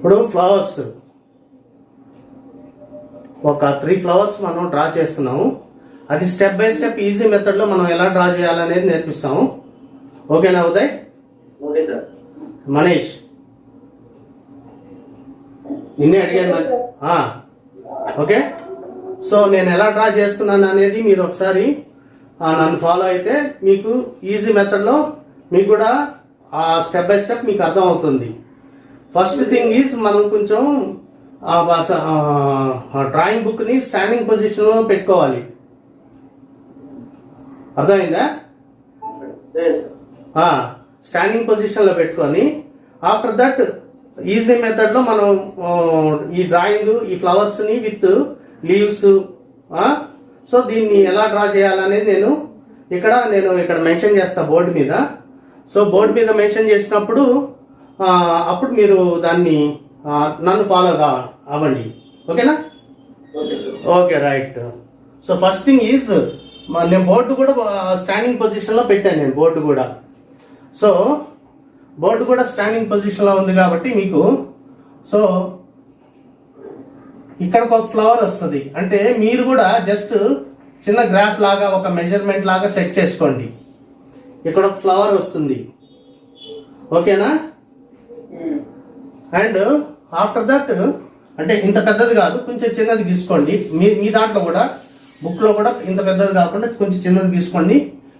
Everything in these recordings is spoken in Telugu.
ఇప్పుడు ఫ్లవర్స్ ఒక 3 ఫ్లవర్స్ మనం డ్రా చేస్తున్నాము. అది స్టెప్ బై స్టెప్ ఈజీ మెథడ్లో మనం ఎలా డ్రా చేయాలనేది నేర్పిస్తాము. ఓకేనా ఉదయ్? Okay sir. మనీష్ నిన్నే అడిగాను మరి. ఓకే, సో నేను ఎలా డ్రా చేస్తున్నాను అనేది మీరు ఒకసారి నన్ను ఫాలో అయితే మీకు ఈజీ మెథడ్లో మీకు కూడా స్టెప్ బై స్టెప్ మీకు అర్థం అవుతుంది. ఫస్ట్ థింగ్ ఈజ్ మనం కొంచెం డ్రాయింగ్ బుక్ని స్టాండింగ్ పొజిషన్లో పెట్టుకోవాలి. అర్థమైందా? స్టాండింగ్ పొజిషన్లో పెట్టుకొని ఆఫ్టర్ దట్ ఈజీ మెథడ్లో మనం ఈ డ్రాయింగ్ ఈ ఫ్లవర్స్ని విత్ లీవ్స్, సో దీన్ని ఎలా డ్రా చేయాలనేది నేను ఇక్కడ మెన్షన్ చేస్తా బోర్డు మీద. సో బోర్డు మీద మెన్షన్ చేసినప్పుడు అప్పుడు మీరు దాన్ని నన్ను ఫాలో అవ్వండి. ఓకేనా? Okay, right. So first thing is నేను బోర్డు కూడా స్టాండింగ్ పొజిషన్లో పెట్టాను. నేను బోర్డు కూడా స్టాండింగ్ పొజిషన్లో ఉంది కాబట్టి మీకు సో ఇక్కడ ఒక ఫ్లవర్ వస్తుంది. అంటే మీరు కూడా జస్ట్ చిన్న గ్రాఫ్ లాగా ఒక మెజర్మెంట్ లాగా సెట్ చేసుకోండి. ఇక్కడ ఒక ఫ్లవర్ వస్తుంది. ఓకేనా? అండ్ ఆఫ్టర్ దట్ అంటే ఇంత పెద్దది కాదు, కొంచెం చిన్నది తీసుకోండి. మీ దాంట్లో కూడా బుక్లో కూడా ఇంత పెద్దది కాకుండా కొంచెం చిన్నది తీసుకోండి.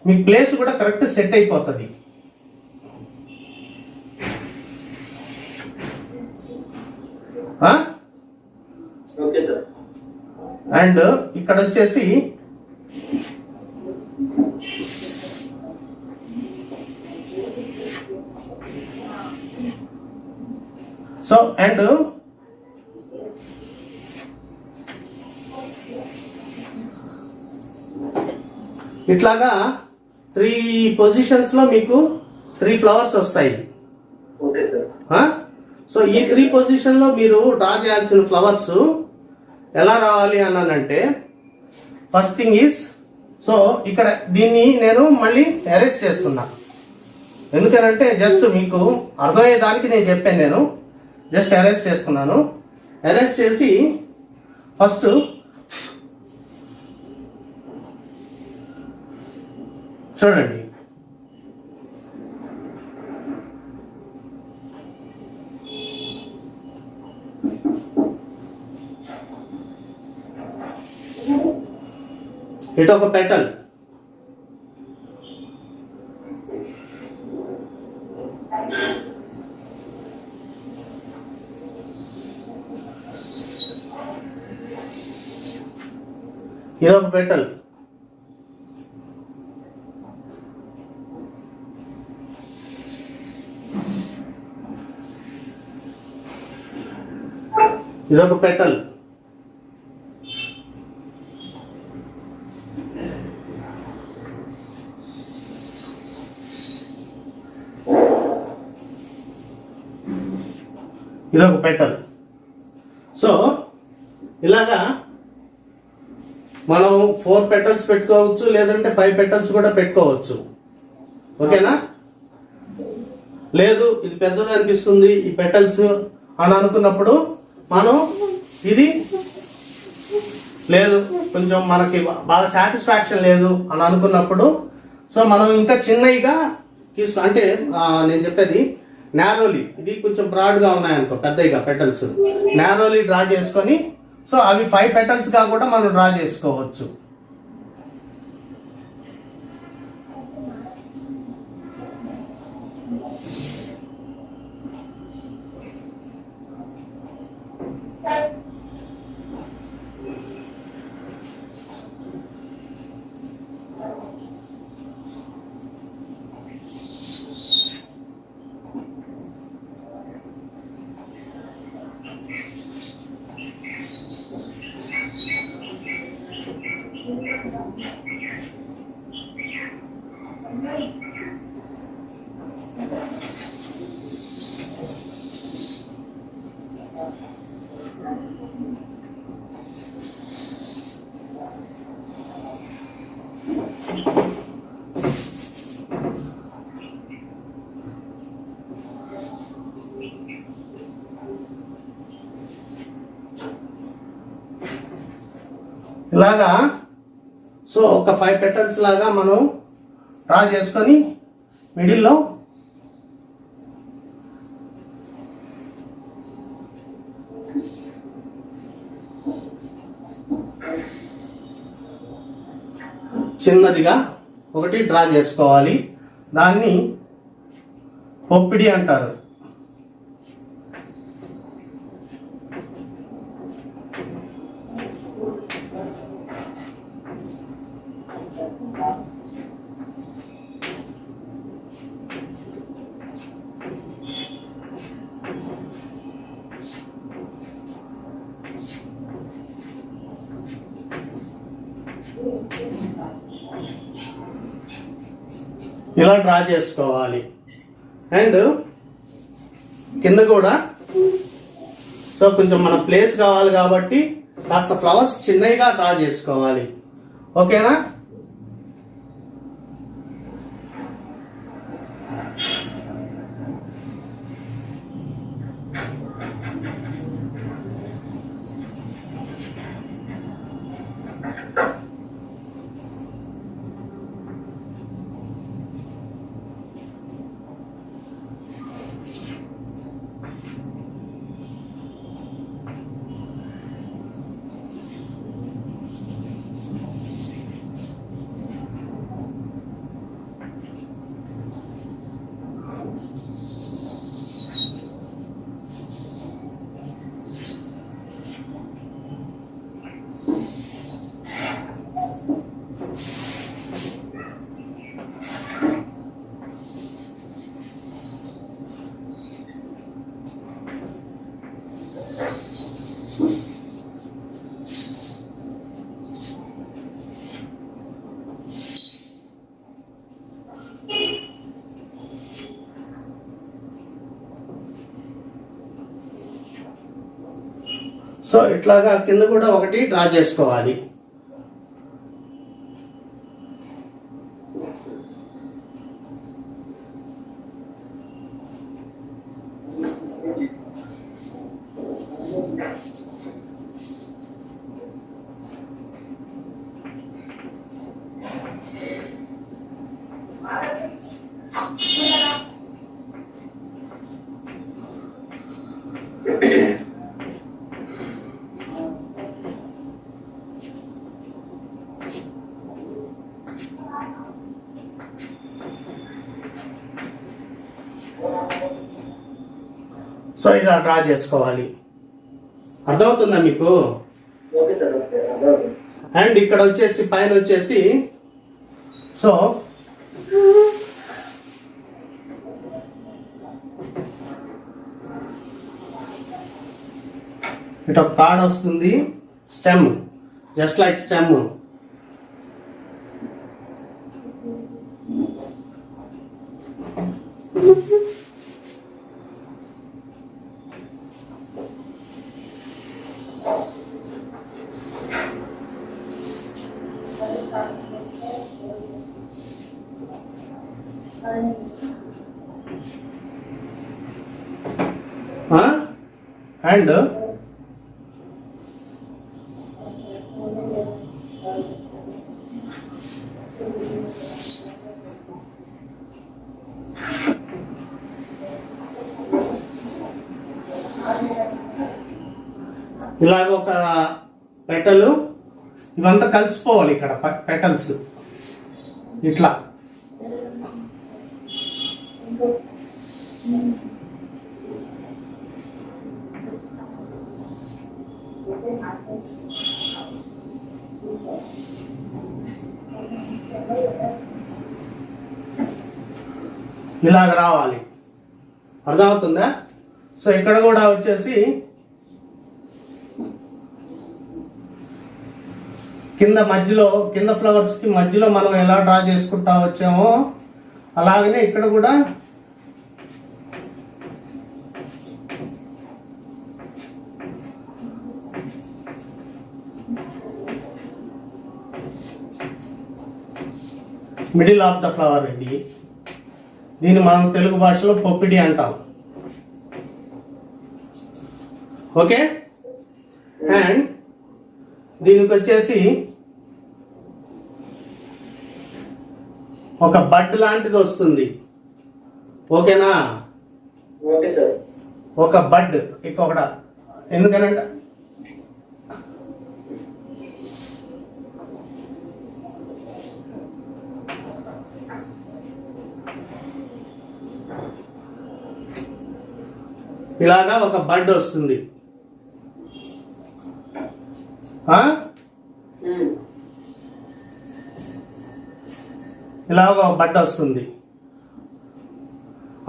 మీ ప్లేస్ కూడా కరెక్ట్ సెట్ అయిపోతుంది. Okay sir. అండ్ ఇక్కడ వచ్చేసి సో అండ్ ఇట్లాగా 3 పొజిషన్స్లో మీకు 3 ఫ్లవర్స్ వస్తాయి. Okay sir. సో ఈ 3 పొజిషన్లో మీరు డ్రా చేయాల్సిన ఫ్లవర్స్ ఎలా రావాలి అన్నానంటే ఫస్ట్ థింగ్ ఈజ్ సో ఇక్కడ దీన్ని నేను మళ్ళీ అరేంజ్ చేస్తున్నా. ఎందుకనంటే జస్ట్ మీకు అర్థమయ్యేదానికి నేను చెప్పాను. నేను జస్ట్ అరేంజ్ చేస్తున్నాను. అరేంజ్ చేసి ఫస్ట్ చూడండి. ఇటు ఒక పెటల్, ఇదొక పెటల్, ఇదొక పెటల్, ఇదొక పెటల్. సో ఇలాగా మనం 4 పెటల్స్ పెట్టుకోవచ్చు, లేదంటే 5 పెటల్స్ కూడా పెట్టుకోవచ్చు. ఓకేనా? లేదు ఇది పెద్దది అనిపిస్తుంది ఈ పెటల్స్ అని అనుకున్నప్పుడు మనం ఇది లేదు కొంచెం మనకి బాగా సాటిస్ఫాక్షన్ లేదు అని అనుకున్నప్పుడు సో మనం ఇంకా చిన్నగా అంటే నేను చెప్పేది నారోలీ, ఇది కొంచెం బ్రాడ్గా ఉన్నాయనుకో పెద్దగా పెటల్స్ నారోలీ డ్రా చేసుకొని సో అవి 5 పెటల్స్గా కూడా మనం డ్రా చేసుకోవచ్చు. ఇలాగా సో ఒక 5 పెటల్స్ లాగా మనం డ్రా చేసుకొని మిడిల్లో చిన్నదిగా ఒకటి డ్రా చేసుకోవాలి. దాన్ని పొప్పిడి అంటారు. ఇలా డ్రా చేసుకోవాలి. అండ్ కింద కూడా సో కొంచెం మన ప్లేస్ కావాలి కాబట్టి కాస్త ఫ్లవర్స్ చిన్నగా డ్రా చేసుకోవాలి. ఓకేనా? సో ఇట్లాగా కింద కూడా ఒకటి డ్రా చేసుకోవాలి. సో ఇలా డ్రా చేసుకోవాలి. అర్థమవుతుందా మీకు? Okay sir. ఓకే. అండ్ ఇక్కడ వచ్చేసి పైన వచ్చేసి సో ఇటు ఒక కార్డ్ వస్తుంది, stem, just like stem. And ఇలాగ ఒక పెటలు, ఇవంతా కలిసిపోవాలి. ఇక్కడ పెటల్స్ ఇట్లా ఇలాగ రావాలి. అర్థమవుతుందా? సో ఇక్కడ కూడా వచ్చేసి కింద ఫ్లవర్స్ కి మధ్యలో మనం ఎలా డ్రా చేసుకుంటా వచ్చామో అలాగనే ఇక్కడ కూడా మిడిల్ ఆఫ్ ద ఫ్లవర్. దీన్ని మనం తెలుగు భాషలో పొప్పిడి అంటాం. ఓకే. అండ్ దీనికి వచ్చేసి ఒక బడ్ లాంటిది వస్తుంది. ఓకేనా? Okay sir. ఒక బడ్ ఇక్కడ ఎందుకనంటే ఇలాగా ఒక బడ్ వస్తుంది. ఇలాగ ఒక బడ్ వస్తుంది.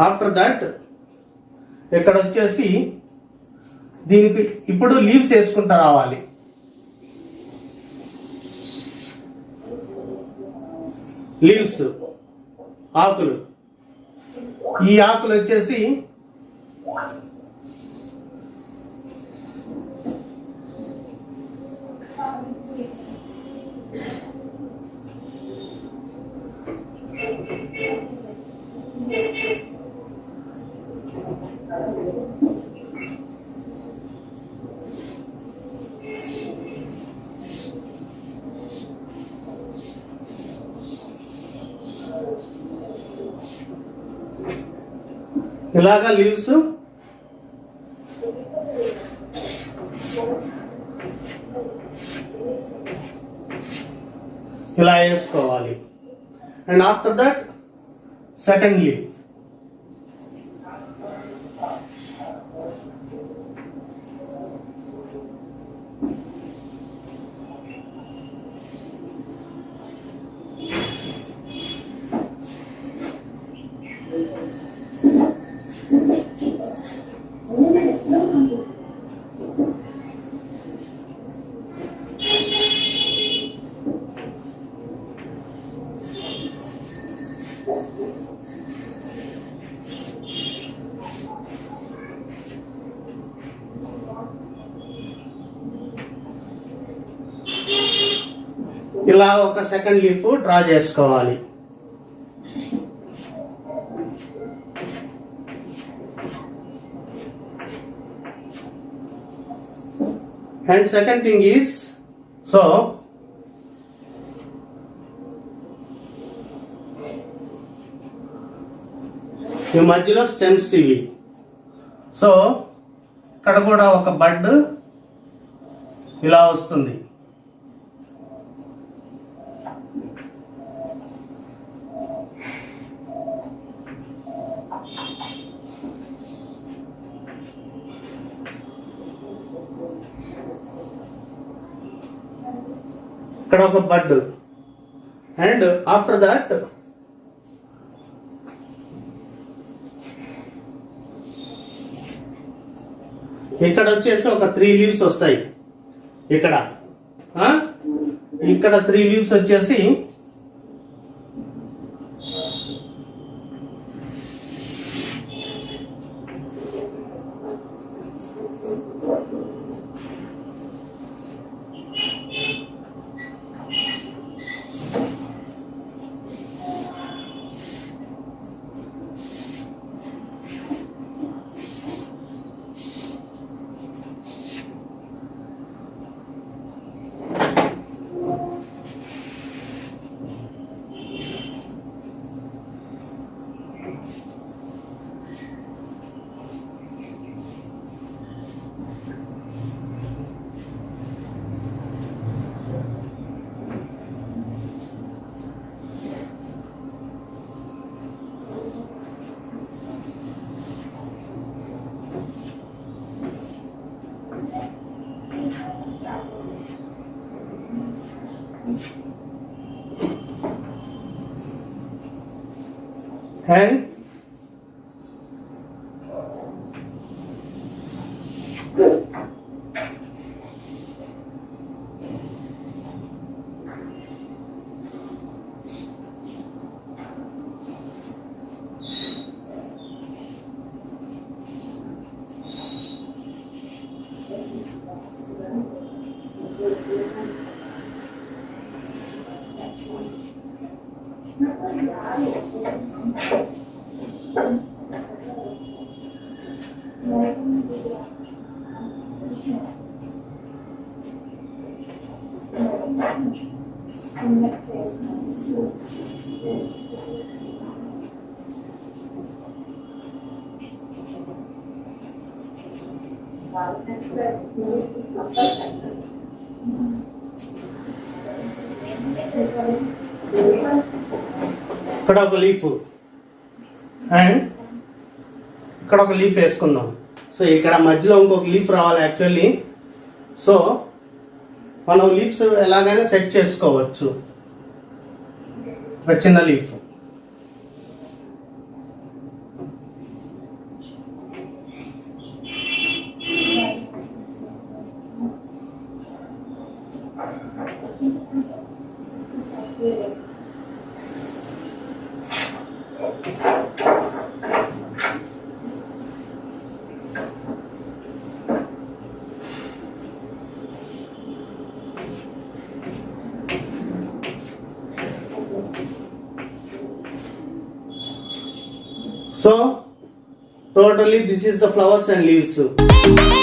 ఆఫ్టర్ దట్ ఇక్కడ వచ్చేసి దీనికి ఇప్పుడు లీవ్స్ వేసుకుంటా రావాలి. లీవ్స్ ఆకులు. ఈ ఆకులు వచ్చేసి ఇలాగా లీవ్స్ ఇలా వేసుకోవాలి. And after that second leave. ఇలా ఒక సెకండ్ లీఫ్ డ్రా చేసుకోవాలి. And second thing is so ఈ మధ్యలో స్టెమ్స్ ఇవి. సో ఇక్కడ కూడా ఒక బడ్ ఇలా వస్తుంది. ఇక్కడ ఒక బడ్. అండ్ ఆఫ్టర్ దట్ ఇక్కడ వచ్చేసి ఒక 3 లీవ్స్ వస్తాయి. ఇక్కడ ఇక్కడ 3 లీవ్స్ వచ్చేసి and ఇక్కడ ఒక లీఫ్ అండ్ ఇక్కడ ఒక లీఫ్ వేసుకుందాం. సో ఇక్కడ మధ్యలో ఇంకొక లీఫ్ రావాలి యాక్చువల్లీ. సో మనం లీవ్స్ ఎలాగైనా సెట్ చేసుకోవచ్చు. ఒక చిన్న leaf So totally this is the flowers and leaves.